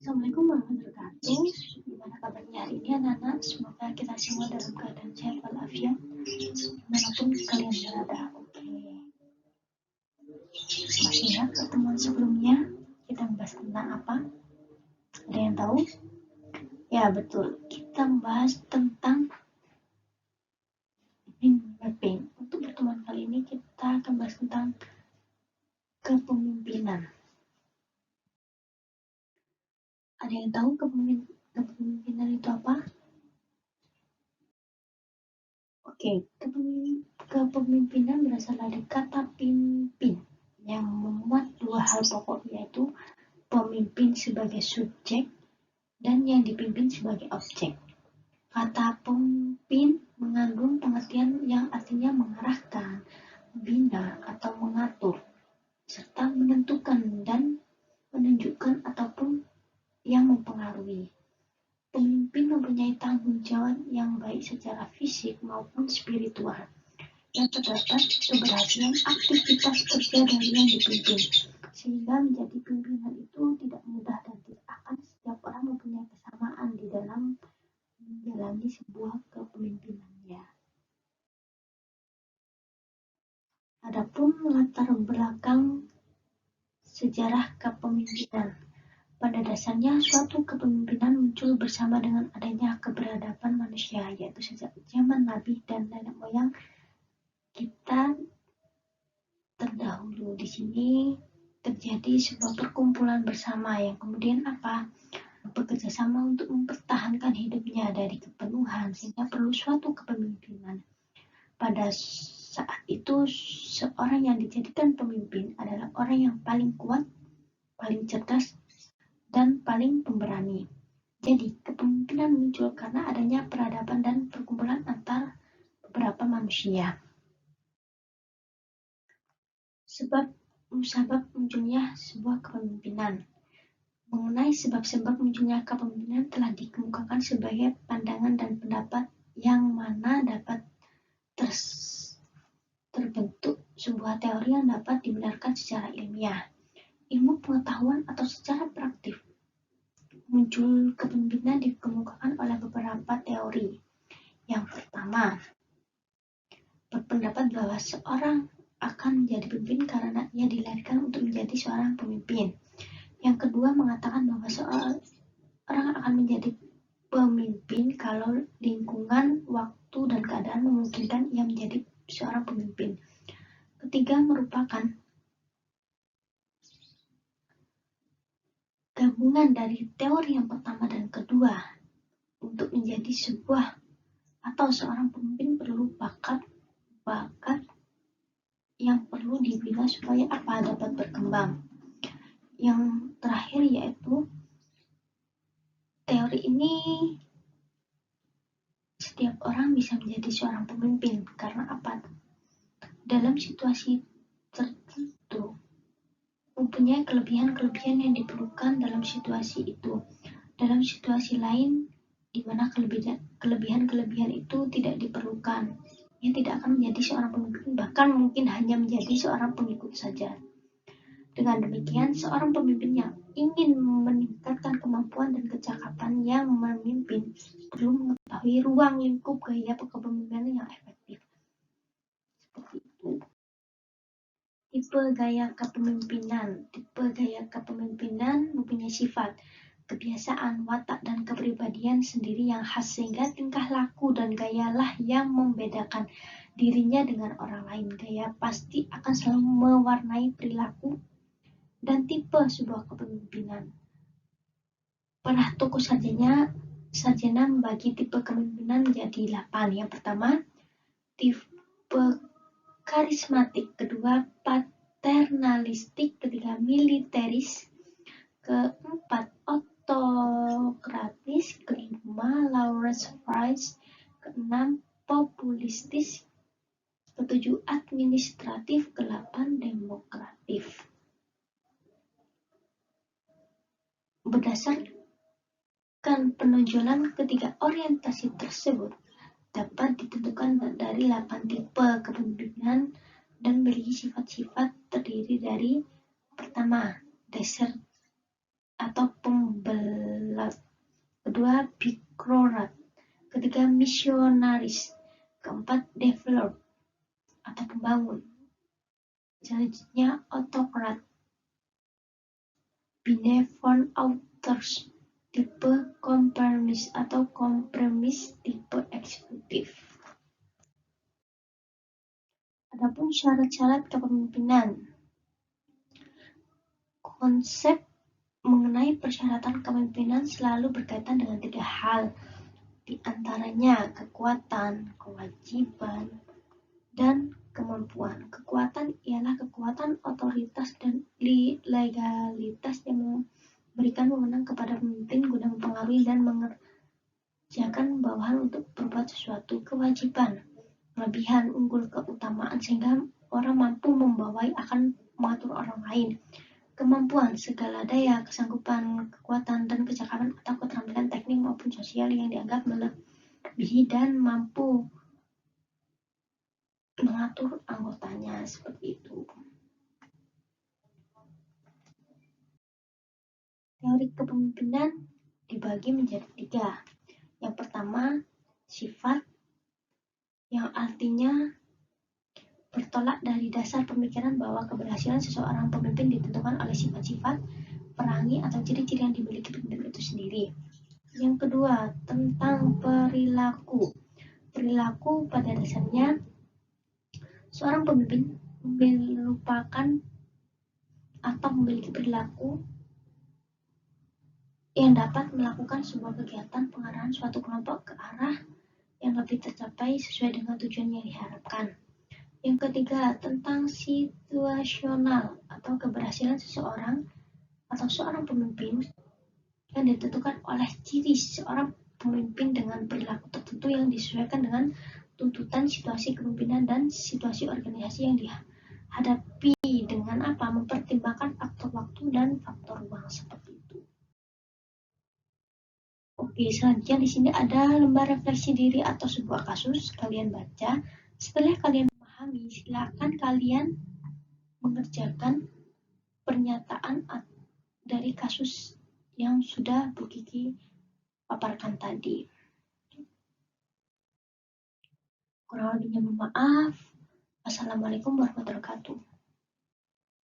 Assalamualaikum warahmatullahi wabarakatuh. Gimana kabarnya hari ini anak-anak? Semoga kita semua dalam keadaan sehat walafiat dimanapun kalian berada. Oke. Masih ingat pertemuan sebelumnya kita membahas tentang apa? Ada yang tahu? Ya betul. Kita membahas tentang mapping. Untuk pertemuan kali ini kita akan bahas tentang kepemimpinan. Ada yang tahu kepemimpinan itu apa? Oke, kepemimpinan berasal dari kata pimpin yang memuat dua hal pokok, yaitu pemimpin sebagai subjek dan yang dipimpin sebagai objek. Kata pemimpin mengandung pengertian yang artinya mengarahkan, membina, atau mengatur, serta menentukan dan menunjukkan ataupun yang mempengaruhi. Pemimpin mempunyai tanggung jawab yang baik secara fisik maupun spiritual, yang terdapat keberhasilan aktivitas kerja dari yang dipimpin, sehingga menjadi pimpinan itu tidak mudah dan tidak akan setiap orang mempunyai kesamaan di dalam menjalani sebuah kepemimpinannya. Adapun latar belakang sejarah kepemimpinan. Pada dasarnya, suatu kepemimpinan muncul bersama dengan adanya keberadaban manusia, yaitu sejak zaman Nabi dan nenek moyang kita terdahulu. Di sini terjadi sebuah perkumpulan bersama yang kemudian bekerja sama untuk mempertahankan hidupnya dari kepenuhan, sehingga perlu suatu kepemimpinan. Pada saat itu, seorang yang dijadikan pemimpin adalah orang yang paling kuat, paling cerdas, dan paling pemberani. Jadi, kepemimpinan muncul karena adanya peradaban dan perkumpulan antar beberapa manusia. Sebab munculnya sebuah kepemimpinan. Mengenai sebab-sebab munculnya kepemimpinan telah dikemukakan sebagai pandangan dan pendapat yang mana dapat terbentuk sebuah teori yang dapat dibenarkan secara ilmiah, ilmu pengetahuan, atau secara praktik. Muncul kepemimpinan dikemukakan oleh beberapa teori. Yang pertama, berpendapat bahwa seorang akan menjadi pemimpin karena ia dilahirkan untuk menjadi seorang pemimpin. Yang kedua, mengatakan bahwa seorang akan menjadi pemimpin kalau lingkungan, waktu, dan keadaan memungkinkan ia menjadi seorang pemimpin. Ketiga, merupakan gabungan dari teori yang pertama dan kedua. Untuk menjadi seorang pemimpin perlu bakat yang perlu dibina supaya dapat berkembang. Yang terakhir yaitu teori ini setiap orang bisa menjadi seorang pemimpin karena dalam situasi tertentu mempunyai kelebihan-kelebihan yang diperlukan dalam situasi itu. Dalam situasi lain di mana kelebihan-kelebihan itu tidak diperlukan, ia tidak akan menjadi seorang pemimpin, bahkan mungkin hanya menjadi seorang pengikut saja. Dengan demikian, seorang pemimpin yang ingin meningkatkan kemampuan dan kecakapan yang memimpin perlu mengetahui ruang lingkup gaya kepemimpinan yang efektif. Seperti itu. Tipe gaya kepemimpinan mempunyai sifat, kebiasaan, watak, dan kepribadian sendiri yang khas, sehingga tingkah laku dan gayalah yang membedakan dirinya dengan orang lain. Gaya pasti akan selalu mewarnai perilaku dan tipe sebuah kepemimpinan. Para tokoh sarjana membagi tipe kepemimpinan menjadi 8. Yang pertama, tipe karismatik. Kedua, paternalistik. Ketiga, militeris. Keempat, autokratis. Kelima, laissez-faire. Keenam, populistis. Ketujuh, administratif. Kedelapan, demokratif. Berdasarkan penonjolan ketiga orientasi tersebut dapat ditentukan dari 8 tipe kepemimpinan dan memiliki sifat-sifat terdiri dari pertama, dasar atau kedua, bikrorat. Ketiga, misionaris. Keempat, develop atau pembangun. Selanjutnya, autokrat. Benevolent authors. Tipe kompromis atau kompromis tipe eksekutif. Adapun syarat-syarat kepemimpinan. Konsep mengenai persyaratan kepemimpinan selalu berkaitan dengan 3 hal, di antaranya kekuatan, kewajiban, dan kemampuan. Kekuatan ialah kekuatan otoritas dan legalitas yang memberikan wewenang kepada pemimpin guna mempengaruhi dan mengerjakan bawahan untuk berbuat sesuatu. Kewajiban, kelebihan, unggul, keutamaan sehingga orang mampu membawai akan mengatur orang lain. Kemampuan, segala daya, kesanggupan, kekuatan, dan kecakapan atau keterampilan teknik maupun sosial yang dianggap melebihi dan mampu mengatur anggotanya, seperti itu. Teori kepemimpinan dibagi menjadi 3. Yang pertama, sifat, yang artinya bertolak dari dasar pemikiran bahwa keberhasilan seseorang pemimpin ditentukan oleh sifat-sifat, perangi, atau ciri-ciri yang dimiliki pemimpin itu sendiri. Yang kedua, tentang perilaku. Perilaku pada dasarnya seorang pemimpin merupakan atau memiliki perilaku yang dapat melakukan sebuah kegiatan pengarahan suatu kelompok ke arah yang lebih tercapai sesuai dengan tujuan yang diharapkan. Yang ketiga, tentang situasional atau keberhasilan seseorang atau seorang pemimpin yang ditentukan oleh ciri seorang pemimpin dengan perilaku tertentu yang disesuaikan dengan tuntutan situasi kepemimpinan dan situasi organisasi yang dihadapi dengan mempertimbangkan faktor waktu dan faktor ruang, seperti itu. Oke, selanjutnya di sini ada lembar refleksi diri atau sebuah kasus. Kalian baca. Setelah kalian memahami, silakan kalian mengerjakan pernyataan dari kasus yang sudah Bu Kiki paparkan tadi. Kurang lebihnya mohon maaf. Wassalamualaikum warahmatullahi wabarakatuh.